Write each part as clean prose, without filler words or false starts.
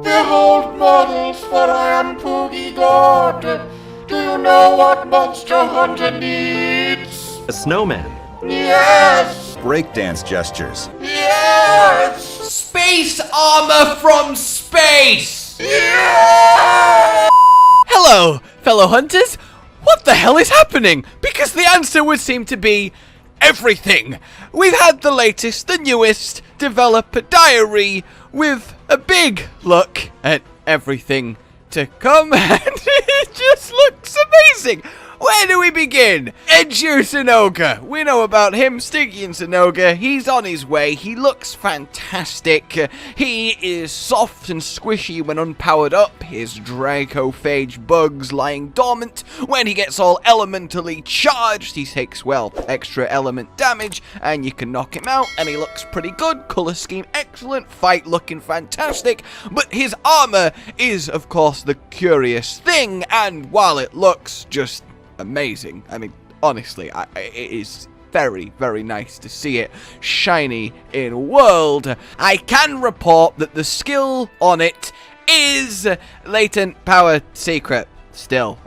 Behold models, for I am Poogie God. Do you know what Monster Hunter needs? A snowman. Yes! Breakdance gestures. Yes! Space armor from space! Yes! Hello, fellow hunters! What the hell is happening? Because the answer would seem to be everything. We've had the latest, the newest developer diary with a big look at everything to come, and it just looks amazing. Where do we begin? Zinogre. We know about him, Stygian Zinogre. He's on his way. He looks fantastic. He is soft and squishy when unpowered up. His Dracophage bugs lying dormant. When he gets all elementally charged, he takes, well, extra element damage, and you can knock him out, and he looks pretty good. Color scheme excellent. Fight looking fantastic. But his armor is, of course, the curious thing, and while it looks just amazing, I mean, honestly, it is very, very nice to see it shiny in world. I can report that the skill on it is latent power secret still.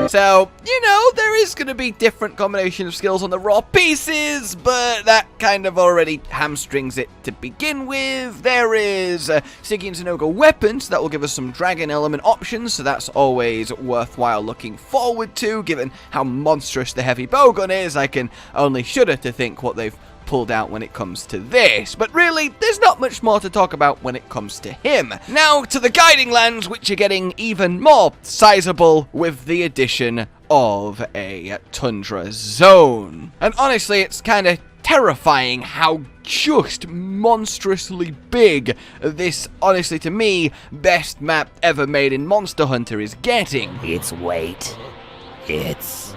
So, you know, there is going to be different combination of skills on the raw pieces, but that kind of already hamstrings it to begin with. There is Stygian Zinogre weapons that will give us some dragon element options, so that's always worthwhile looking forward to. Given how monstrous the heavy bowgun is, I can only shudder to think what they've pulled out when it comes to this. But really, there's not much more to talk about when it comes to him. Now to the guiding lands, which are getting even more sizable with the addition of a Tundra zone. And honestly, it's kind of terrifying how just monstrously big this, honestly to me, best map ever made in Monster Hunter is getting. Its weight, its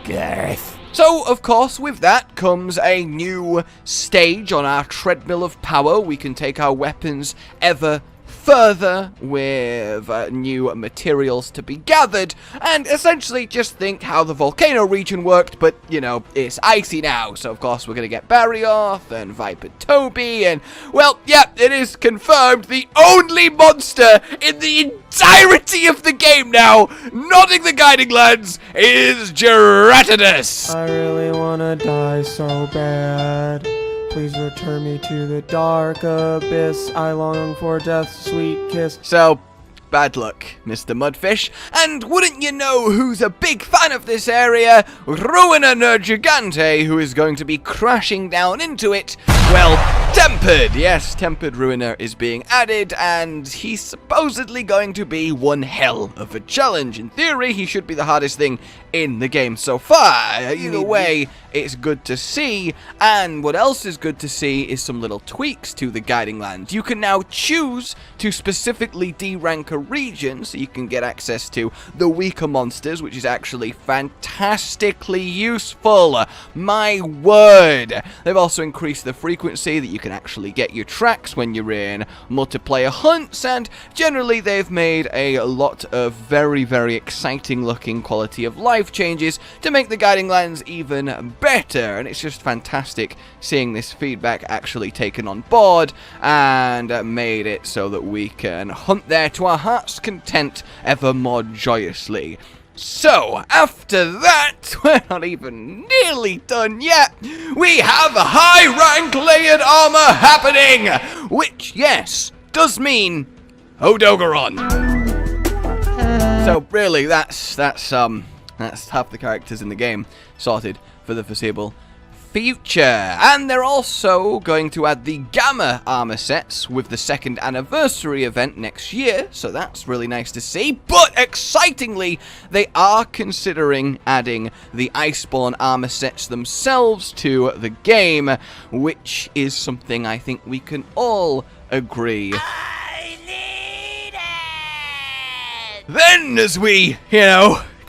girth. So, of course, with that comes a new stage on our treadmill of power. We can take our weapons ever further with new materials to be gathered, and essentially just think how the volcano region worked, but, you know, it's icy now, so of course we're going to get Barrioth and Viper Toby, and, well, yeah, it is confirmed the only monster in the entirety of the game now, nodding the guiding lands, is Geratinus. I really wanna die so bad. Please return me to the dark abyss. I long for death's sweet kiss. So, bad luck, Mr. Mudfish. And wouldn't you know who's a big fan of this area? Ruiner Gigante, who is going to be crashing down into it. Well, Tempered. Yes, Tempered Ruiner is being added, and he's supposedly going to be one hell of a challenge. In theory, he should be the hardest thing in the game so far. Either way, it's good to see, and what else is good to see is some little tweaks to the guiding land. You can now choose to specifically D-rank a region, so you can get access to the weaker monsters, which is actually fantastically useful. My word! They've also increased the frequency that you can actually get your tracks when you're in multiplayer hunts, and generally they've made a lot of very, very exciting looking quality of life changes to make the guiding lands even better, and it's just fantastic seeing this feedback actually taken on board and made it so that we can hunt there to our heart's content ever more joyously. So, after that, we're not even nearly done yet. We have a high-rank layered armor happening, which, yes, does mean Odogaron. So, really, that's half the characters in the game sorted for the foreseeable future. And they're also going to add the Gamma armor sets with the 2nd anniversary event next year, so that's really nice to see. But excitingly, they are considering adding the Iceborne armor sets themselves to the game, which is something I think we can all agree. I need it! Then, as we,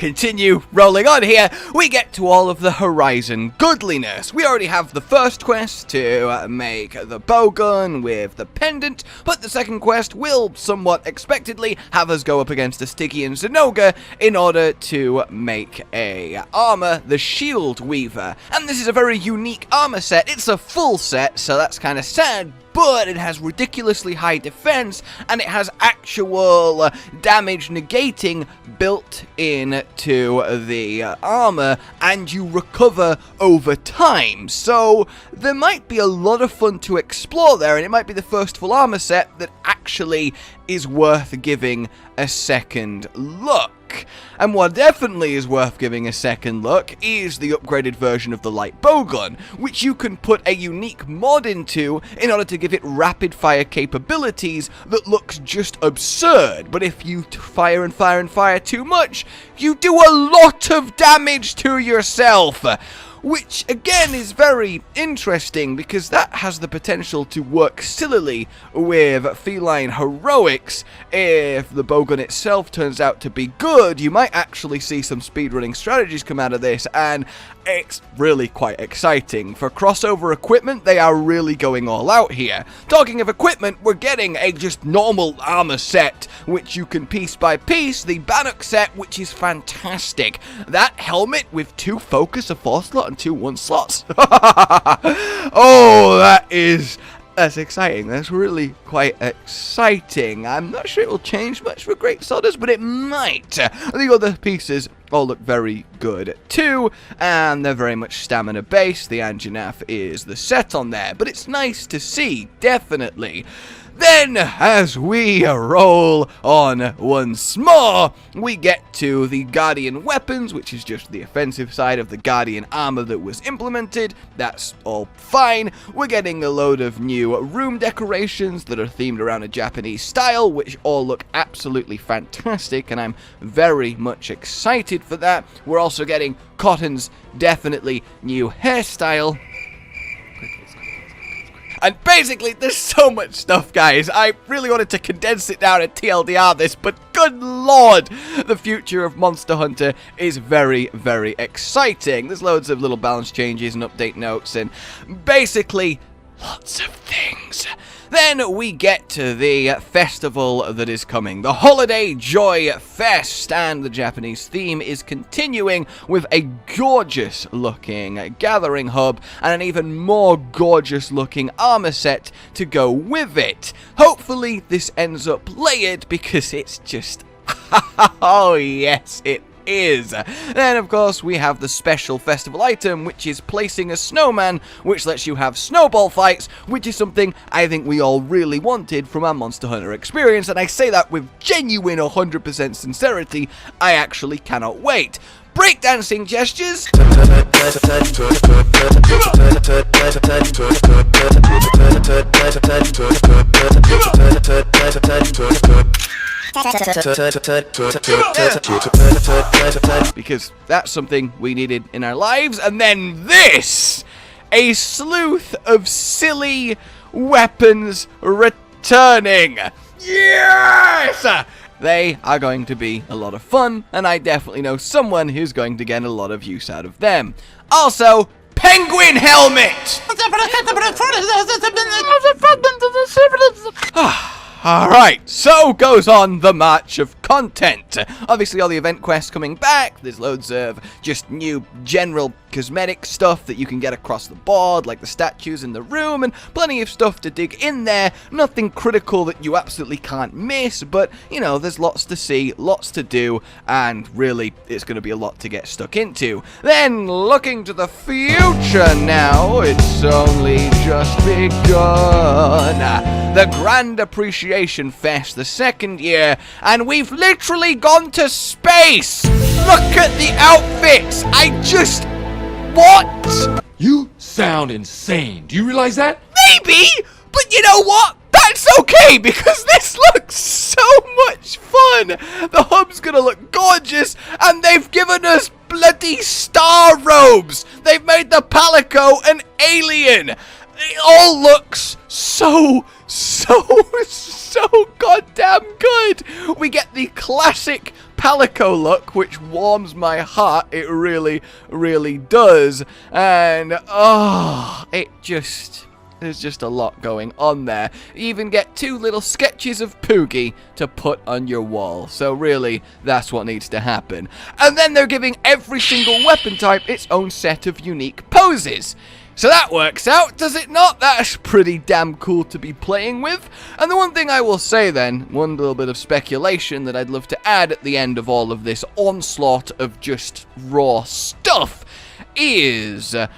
continue rolling on here, we get to all of the Horizon goodliness. We already have the first quest to make the bowgun with the pendant, but the second quest will somewhat expectedly have us go up against a Stygian Zinogre in order to make a armor, the Shield Weaver. And this is a very unique armor set. It's a full set, so that's kind of sad, but it has ridiculously high defense, and it has actual damage negating built into the armor, and you recover over time. So there might be a lot of fun to explore there, and it might be the first full armor set that actually is worth giving a second look. And what definitely is worth giving a second look is the upgraded version of the light bowgun, which you can put a unique mod into in order to give it rapid fire capabilities that looks just absurd. But if you fire and fire and fire too much, you do a lot of damage to yourself. Which, again, is very interesting because that has the potential to work sillily with feline heroics. If the bowgun itself turns out to be good, you might actually see some speedrunning strategies come out of this, and it's really quite exciting. For crossover equipment, they are really going all out here. Talking of equipment, we're getting a just normal armor set, which you can piece by piece, the Bannock set, which is fantastic. That helmet with 2 focus, a 4 slot, and 2 1 slots. Oh, that's exciting. That's really quite exciting. I'm not sure it will change much for Great Sodders, but it might. The other pieces all look very good too, and they're very much stamina based. The Anjanath is the set on there, but it's nice to see, definitely. Then, as we roll on once more, we get to the Guardian weapons, which is just the offensive side of the Guardian armor that was implemented. That's all fine. We're getting a load of new room decorations that are themed around a Japanese style, which all look absolutely fantastic, and I'm very much excited for that. We're also getting Cotton's definitely new hairstyle. And basically, there's so much stuff, guys. I really wanted to condense it down and TLDR this, but good lord, the future of Monster Hunter is very, very exciting. There's loads of little balance changes and update notes, and basically, lots of things. Then we get to the festival that is coming, the Holiday Joy Fest, and the Japanese theme is continuing with a gorgeous looking gathering hub and an even more gorgeous looking armor set to go with it. Hopefully this ends up layered because it's just, oh yes, it is. Then of course we have the special festival item, which is placing a snowman, which lets you have snowball fights, which is something I think we all really wanted from our Monster Hunter experience, and I say that with genuine 100% sincerity. I actually cannot wait. Breakdancing gestures. Because that's something we needed in our lives. And then this, a sleuth of silly weapons returning. Yes! They are going to be a lot of fun, and I definitely know someone who's going to get a lot of use out of them. Also, penguin helmet! Alright, so goes on the march of content. Obviously all the event quests coming back, there's loads of just new general cosmetic stuff that you can get across the board, like the statues in the room, and plenty of stuff to dig in there. Nothing critical that you absolutely can't miss, but, you know, there's lots to see, lots to do, and really, it's going to be a lot to get stuck into. Then, looking to the future now, it's only just begun. The Grand Appreciation Fest, the second year, and we've literally gone to space! Look at the outfits! What? You sound insane. Do you realize that? Maybe! But you know what? That's okay, because this looks so much fun! The hub's gonna look gorgeous, and they've given us bloody star robes! They've made the Palico an alien! It all looks so goddamn good! We get the classic Palico look, which warms my heart. It really, really does. And, oh, there's just a lot going on there. You even get 2 little sketches of Poogie to put on your wall. So really, that's what needs to happen. And then they're giving every single weapon type its own set of unique poses. So that works out, does it not? That's pretty damn cool to be playing with. And the one thing I will say then, one little bit of speculation that I'd love to add at the end of all of this onslaught of just raw stuff, is that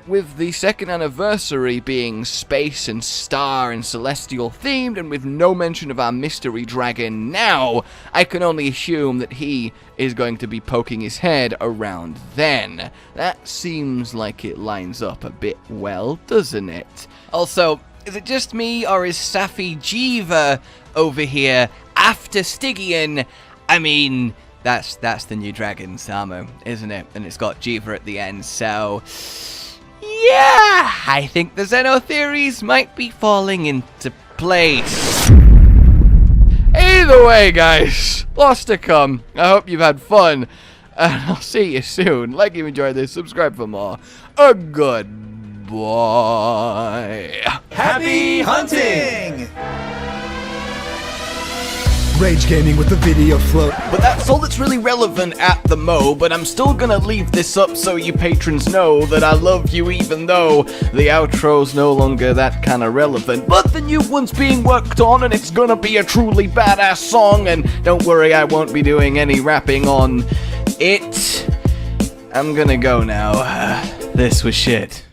with the 2nd anniversary being space and star and celestial themed, and with no mention of our mystery dragon now, I can only assume that he is going to be poking his head around then. That seems like it lines up a bit well, doesn't it? Also, is it just me, or is Safi'jiiva over here after Stygian? I mean, that's the new dragon's armor, isn't it? And it's got Jiva at the end, so yeah, I think the Zeno theories might be falling into place. Either way, guys, lots to come. I hope you've had fun, and I'll see you soon. Like you enjoyed this, subscribe for more. A goodbye. Happy hunting! Rage Gaming with the video float. But that's all that's really relevant at the mo, but I'm still gonna leave this up so you patrons know that I love you, even though the outro's no longer that kind of relevant. But the new one's being worked on, and it's gonna be a truly badass song, and don't worry, I won't be doing any rapping on it. I'm gonna go now. This was shit.